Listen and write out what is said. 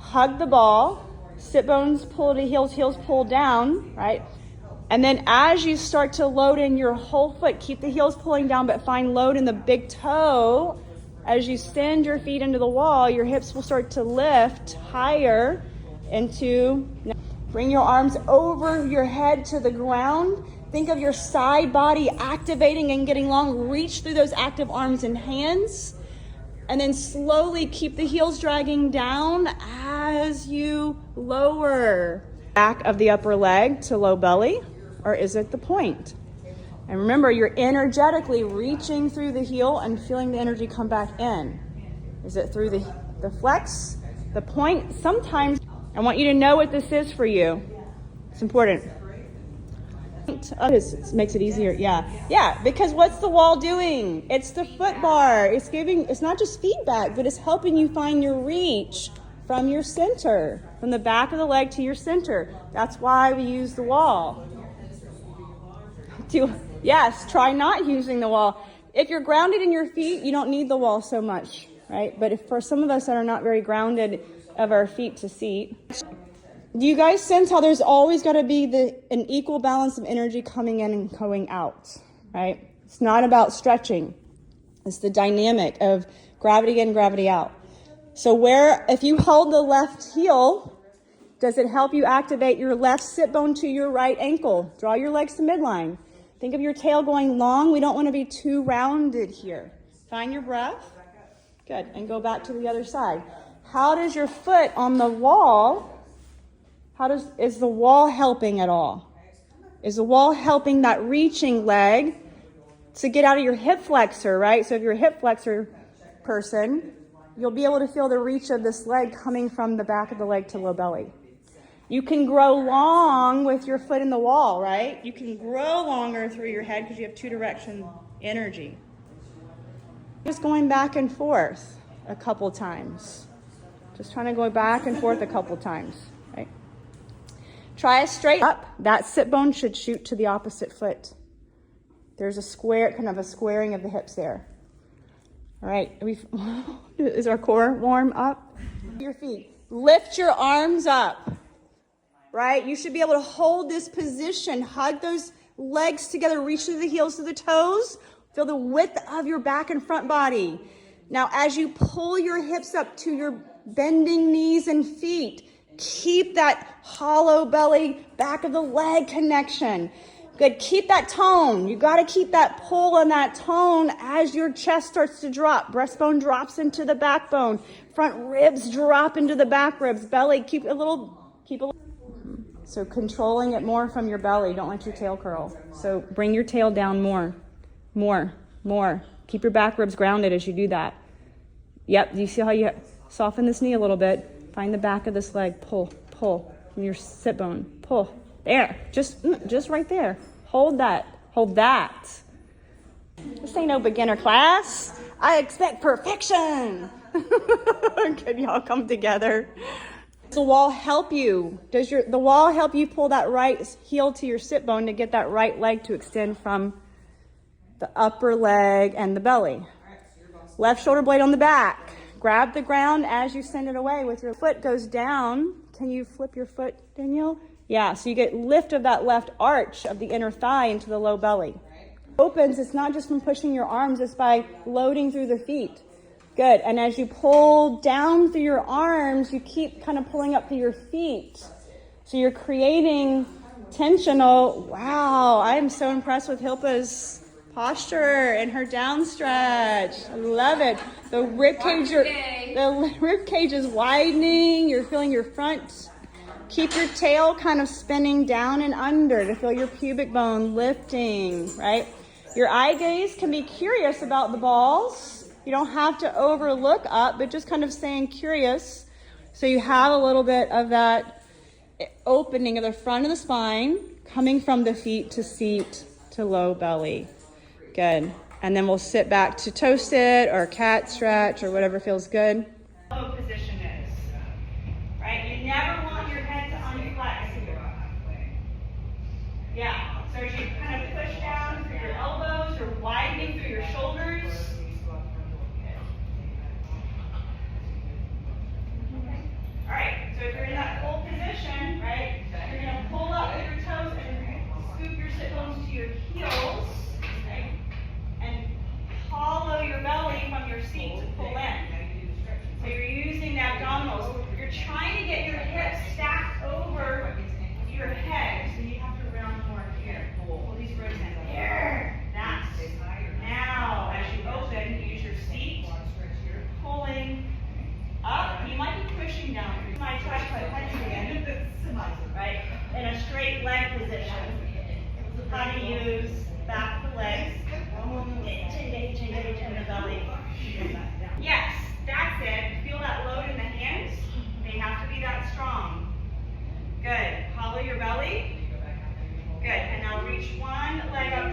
hug the ball, sit bones pull to heels, heels pull down, right? And then as you start to load in your whole foot, keep the heels pulling down, but find load in the big toe. As you send your feet into the wall, your hips will start to lift higher into, bring your arms over your head to the ground. Think of your side body activating and getting long. Reach through those active arms and hands. And then slowly keep the heels dragging down as you lower. Back of the upper leg to low belly, or is it the point? And remember, you're energetically reaching through the heel and feeling the energy come back in. Is it through the flex, the point? Sometimes, I want you to know what this is for you. It's important. It makes it easier, yeah, because what's the wall doing? It's the foot bar. It's not just feedback, but it's helping you find your reach from your center, from the back of the leg to your center. That's why we use the wall. Yes, try not using the wall. If you're grounded in your feet, you don't need the wall so much, right? But if for some of us that are not very grounded of our feet to seat, do you guys sense how there's always got to be an equal balance of energy coming in and going out, right? It's not about stretching. It's the dynamic of gravity in, gravity out. So if you hold the left heel, does it help you activate your left sit bone to your right ankle? Draw your legs to midline. Think of your tail going long. We don't want to be too rounded here. Find your breath. Good. And go back to the other side. How does your foot on the wall, is the wall helping at all? Is the wall helping that reaching leg to get out of your hip flexor, right? So if you're a hip flexor person, you'll be able to feel the reach of this leg coming from the back of the leg to low belly. You can grow long with your foot in the wall, right? You can grow longer through your head because you have two direction energy. Just going back and forth a couple times. Just trying to go back and forth a couple times, right? Try a straight up. That sit bone should shoot to the opposite foot. There's a square, kind of a squaring of the hips there. All right, is our core warm up? Your feet. Lift your arms up. Right? You should be able to hold this position. Hug those legs together. Reach through the heels to the toes. Feel the width of your back and front body. Now, as you pull your hips up to your bending knees and feet, keep that hollow belly, back of the leg connection. Good. Keep that tone. You got to keep that pull and that tone as your chest starts to drop. Breastbone drops into the backbone. Front ribs drop into the back ribs. Belly, keep a little. So controlling it more from your belly. Don't let your tail curl. So bring your tail down more. Keep your back ribs grounded as you do that. Yep, do you see how you soften this knee a little bit? Find the back of this leg. Pull from your sit bone. Pull. There. Just right there. Hold that. This ain't no beginner class. I expect perfection. Can y'all come together? Does the wall help you? Does the wall help you pull that right heel to your sit bone to get that right leg to extend from the upper leg and the belly? Left shoulder blade on the back. Grab the ground as you send it away with your foot goes down. Can you flip your foot, Danielle? Yeah, so you get lift of that left arch of the inner thigh into the low belly. Opens, it's not just from pushing your arms, it's by loading through the feet. Good. And as you pull down through your arms, you keep kind of pulling up through your feet. So you're creating tensional. Wow, I am so impressed with Hilpa's posture and her down stretch. I love it. The rib cage is widening. You're feeling your front. Keep your tail kind of spinning down and under to feel your pubic bone lifting, right? Your eye gaze can be curious about the balls. You don't have to overlook up, but just kind of staying curious. So you have a little bit of that opening of the front of the spine, coming from the feet to seat to low belly. Good. And then we'll sit back to toe sit or cat stretch or whatever feels good. What position is, right? You never want your head to unflex here. Yeah. So as you kind of push down through your elbows, you're widening through your shoulders. All right. position. How to use back of the legs. Engage in the belly. Yes, that's it. Feel that load in the hands. They have to be that strong. Good. Hollow your belly. Good. And now reach one leg up